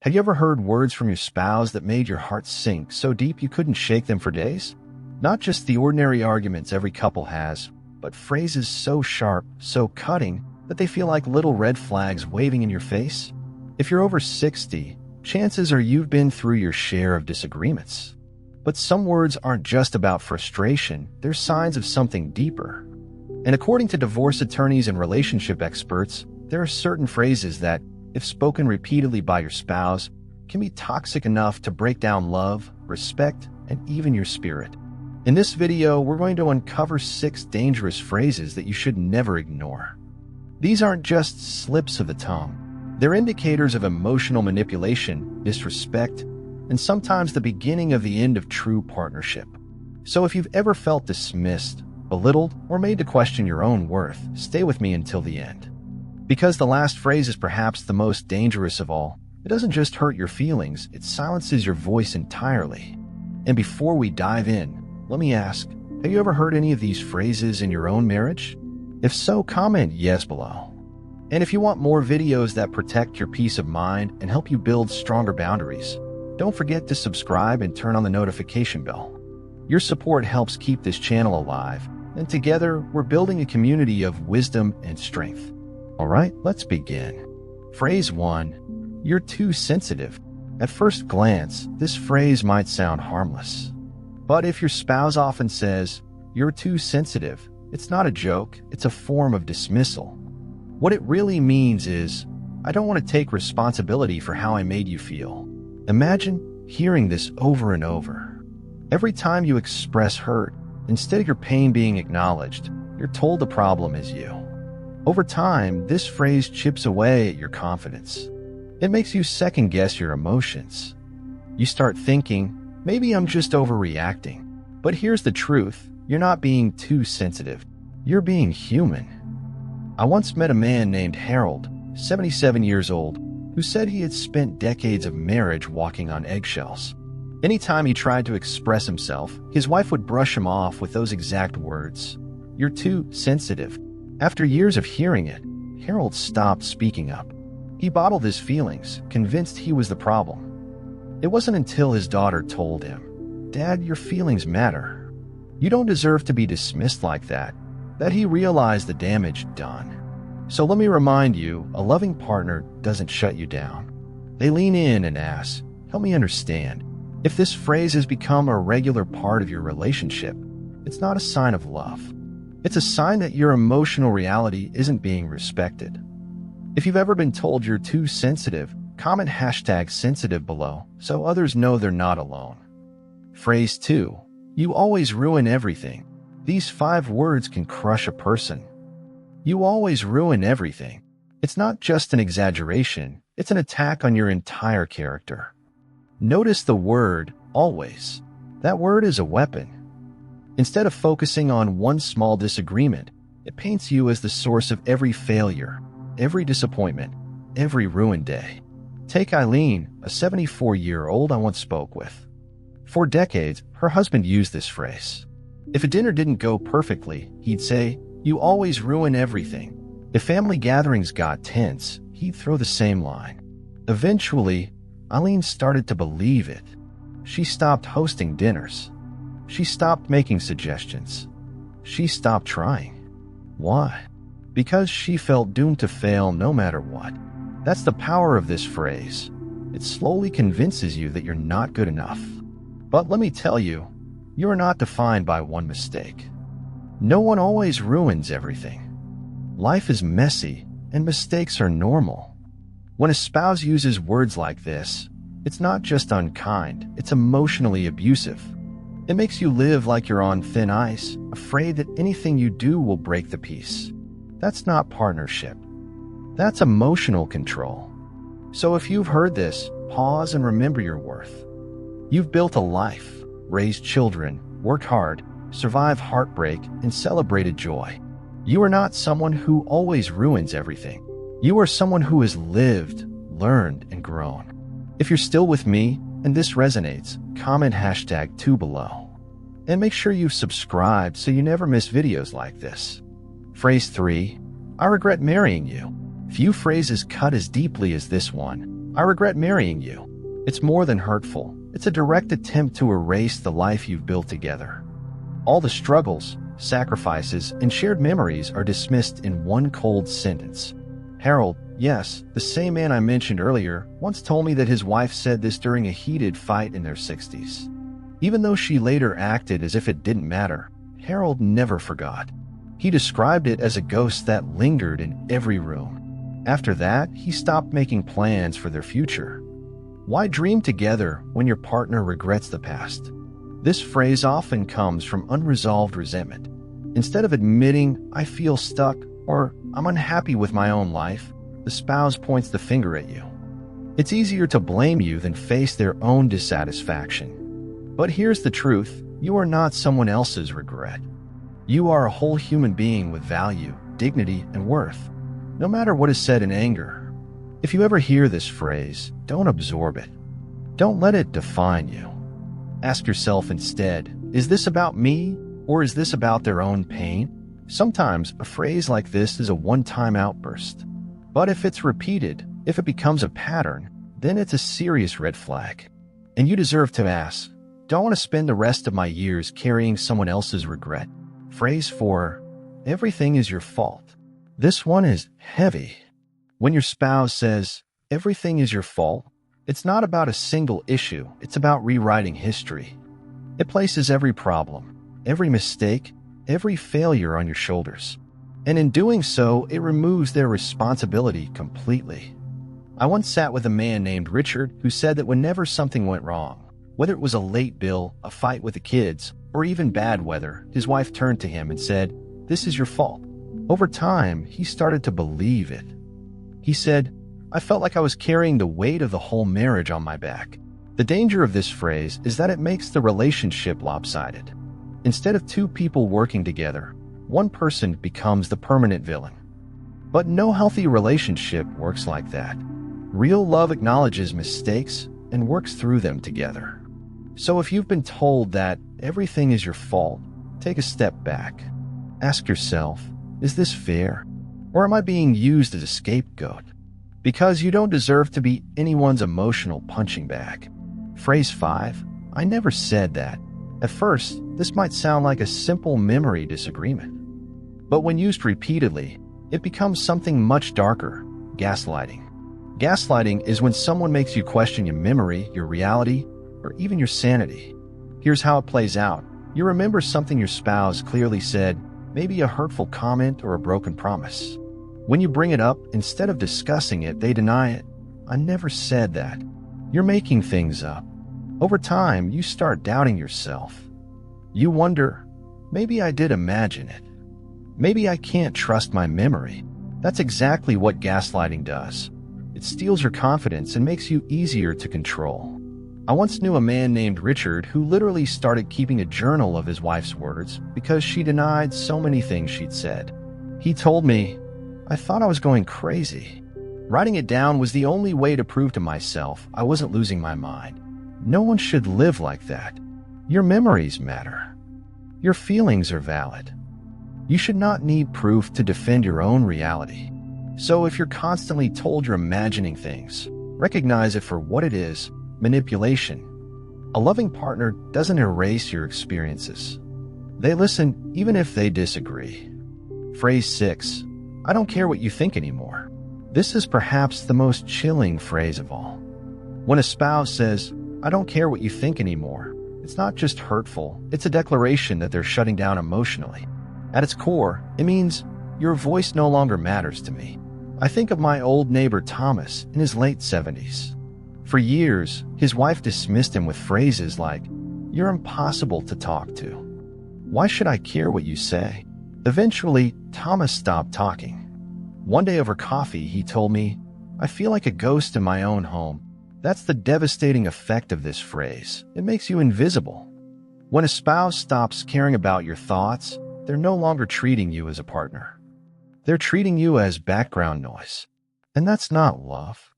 Have you ever heard words from your spouse that made your heart sink so deep you couldn't shake them for days? Not just the ordinary arguments every couple has, but phrases so sharp, so cutting, that they feel like little red flags waving in your face? If you're over 60, chances are you've been through your share of disagreements. But some words aren't just about frustration, they're signs of something deeper. And according to divorce attorneys and relationship experts, there are certain phrases that, if spoken repeatedly by your spouse, can be toxic enough to break down love, respect, and even your spirit. In this video, we're going to uncover 6 dangerous phrases that you should never ignore. These aren't just slips of the tongue. They're indicators of emotional manipulation, disrespect, and sometimes the beginning of the end of true partnership. So if you've ever felt dismissed, belittled, or made to question your own worth, stay with me until the end. Because the last phrase is perhaps the most dangerous of all. It doesn't just hurt your feelings, it silences your voice entirely. And before we dive in, let me ask, have you ever heard any of these phrases in your own marriage? If so, comment yes below. And if you want more videos that protect your peace of mind and help you build stronger boundaries, don't forget to subscribe and turn on the notification bell. Your support helps keep this channel alive, and together we're building a community of wisdom and strength. Alright, let's begin. Phrase 1. You're too sensitive. At first glance, this phrase might sound harmless. But if your spouse often says, "You're too sensitive," it's not a joke, it's a form of dismissal. What it really means is, "I don't want to take responsibility for how I made you feel." Imagine hearing this over and over. Every time you express hurt, instead of your pain being acknowledged, you're told the problem is you. Over time, this phrase chips away at your confidence. It makes you second-guess your emotions. You start thinking, maybe I'm just overreacting. But here's the truth, you're not being too sensitive. You're being human. I once met a man named Harold, 77 years old, who said he had spent decades of marriage walking on eggshells. Anytime he tried to express himself, his wife would brush him off with those exact words. "You're too sensitive." After years of hearing it, Harold stopped speaking up. He bottled his feelings, convinced he was the problem. It wasn't until his daughter told him, "Dad, your feelings matter. You don't deserve to be dismissed like that," that he realized the damage done. So let me remind you, a loving partner doesn't shut you down. They lean in and ask, "Help me understand." If this phrase has become a regular part of your relationship, it's not a sign of love. It's a sign that your emotional reality isn't being respected. If you've ever been told you're too sensitive, comment #sensitive below so others know they're not alone. Phrase 2. You always ruin everything. These 5 words can crush a person. You always ruin everything. It's not just an exaggeration, it's an attack on your entire character. Notice the word always. That word is a weapon. Instead of focusing on one small disagreement, it paints you as the source of every failure, every disappointment, every ruined day. Take Eileen, a 74-year-old I once spoke with. For decades, her husband used this phrase. If a dinner didn't go perfectly, he'd say, "You always ruin everything." If family gatherings got tense, he'd throw the same line. Eventually, Eileen started to believe it. She stopped hosting dinners. She stopped making suggestions. She stopped trying. Why? Because she felt doomed to fail no matter what. That's the power of this phrase. It slowly convinces you that you're not good enough. But let me tell you, you are not defined by one mistake. No one always ruins everything. Life is messy, and mistakes are normal. When a spouse uses words like this, it's not just unkind, it's emotionally abusive. It makes you live like you're on thin ice, afraid that anything you do will break the peace. That's not partnership. That's emotional control. So if you've heard this, pause and remember your worth. You've built a life, raised children, worked hard, survived heartbreak, and celebrated joy. You are not someone who always ruins everything. You are someone who has lived, learned, and grown. If you're still with me, and this resonates, comment #2 below. And make sure you've subscribed so you never miss videos like this. Phrase 3. I regret marrying you. Few phrases cut as deeply as this one, I regret marrying you. It's more than hurtful. It's a direct attempt to erase the life you've built together. All the struggles, sacrifices, and shared memories are dismissed in one cold sentence. Harold, yes, the same man I mentioned earlier, once told me that his wife said this during a heated fight in their 60s. Even though she later acted as if it didn't matter, Harold never forgot. He described it as a ghost that lingered in every room. After that, he stopped making plans for their future. Why dream together when your partner regrets the past? This phrase often comes from unresolved resentment. Instead of admitting, I feel stuck, or I'm unhappy with my own life, the spouse points the finger at you. It's easier to blame you than face their own dissatisfaction. But here's the truth, you are not someone else's regret. You are a whole human being with value, dignity, and worth, no matter what is said in anger. If you ever hear this phrase, don't absorb it. Don't let it define you. Ask yourself instead, is this about me, or is this about their own pain? Sometimes a phrase like this is a one-time outburst. But if it's repeated, if it becomes a pattern, then it's a serious red flag. And you deserve to ask, don't want to spend the rest of my years carrying someone else's regret. Phrase 4, everything is your fault. This one is heavy. When your spouse says, everything is your fault, it's not about a single issue, it's about rewriting history. It places every problem, every mistake, every failure on your shoulders. And in doing so, it removes their responsibility completely. I once sat with a man named Richard who said that whenever something went wrong, whether it was a late bill, a fight with the kids, or even bad weather, his wife turned to him and said, "This is your fault." Over time, he started to believe it. He said, "I felt like I was carrying the weight of the whole marriage on my back." The danger of this phrase is that it makes the relationship lopsided. Instead of two people working together, one person becomes the permanent villain. But no healthy relationship works like that. Real love acknowledges mistakes and works through them together. So if you've been told that everything is your fault, take a step back. Ask yourself, is this fair? Or am I being used as a scapegoat? Because you don't deserve to be anyone's emotional punching bag. Phrase 5, I never said that. At first, this might sound like a simple memory disagreement. But when used repeatedly, it becomes something much darker, gaslighting. Gaslighting is when someone makes you question your memory, your reality, or even your sanity. Here's how it plays out. You remember something your spouse clearly said, maybe a hurtful comment or a broken promise. When you bring it up, instead of discussing it, they deny it. I never said that. You're making things up. Over time, you start doubting yourself. You wonder, maybe I did imagine it. Maybe I can't trust my memory. That's exactly what gaslighting does. It steals your confidence and makes you easier to control. I once knew a man named Richard who literally started keeping a journal of his wife's words because she denied so many things she'd said. He told me, I thought I was going crazy. Writing it down was the only way to prove to myself I wasn't losing my mind. No one should live like that. Your memories matter. Your feelings are valid. You should not need proof to defend your own reality. So if you're constantly told you're imagining things, recognize it for what it is, manipulation. A loving partner doesn't erase your experiences. They listen even if they disagree. Phrase 6, I don't care what you think anymore. This is perhaps the most chilling phrase of all. When a spouse says, I don't care what you think anymore, it's not just hurtful, it's a declaration that they're shutting down emotionally. At its core, it means your voice no longer matters to me. I think of my old neighbor Thomas in his late 70s. For years, his wife dismissed him with phrases like, you're impossible to talk to. Why should I care what you say? Eventually, Thomas stopped talking. One day over coffee, he told me, I feel like a ghost in my own home. That's the devastating effect of this phrase. It makes you invisible. When a spouse stops caring about your thoughts, they're no longer treating you as a partner. They're treating you as background noise. And that's not love.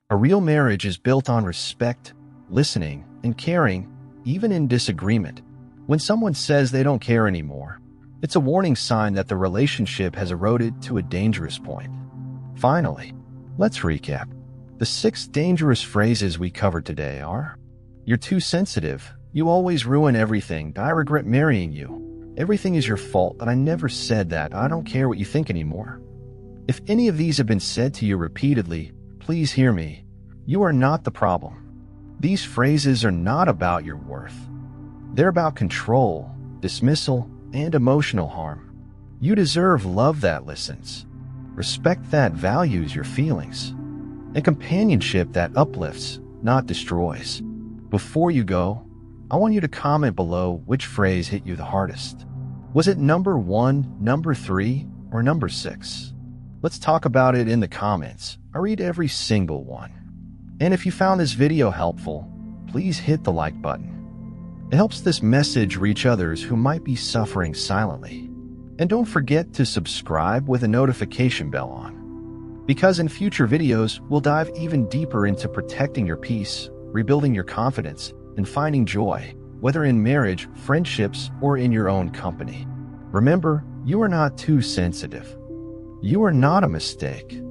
A real marriage is built on respect, listening, and caring, even in disagreement. When someone says they don't care anymore, it's a warning sign that the relationship has eroded to a dangerous point. Finally, let's recap. The 6 dangerous phrases we covered today are: "You're too sensitive," "You always ruin everything," "I regret marrying you," "Everything is your fault," "That I never said that," "I don't care what you think anymore." If any of these have been said to you repeatedly, please hear me. You are not the problem. These phrases are not about your worth. They're about control, dismissal, and emotional harm. You deserve love that listens, respect that values your feelings, and companionship that uplifts, not destroys. Before you go, I want you to comment below which phrase hit you the hardest. Was it number 1, number 3, or number 6? Let's talk about it in the comments. I read every single one. And if you found this video helpful, please hit the like button. It helps this message reach others who might be suffering silently. And don't forget to subscribe with a notification bell on, because in future videos, we'll dive even deeper into protecting your peace, rebuilding your confidence, and finding joy, whether in marriage, friendships, or in your own company. Remember, you are not too sensitive. You are not a mistake.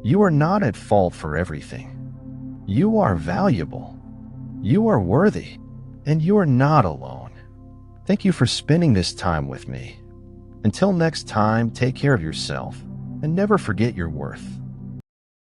You are not at fault for everything. You are valuable. You are worthy. And you are not alone. Thank you for spending this time with me. Until next time, take care of yourself and never forget your worth.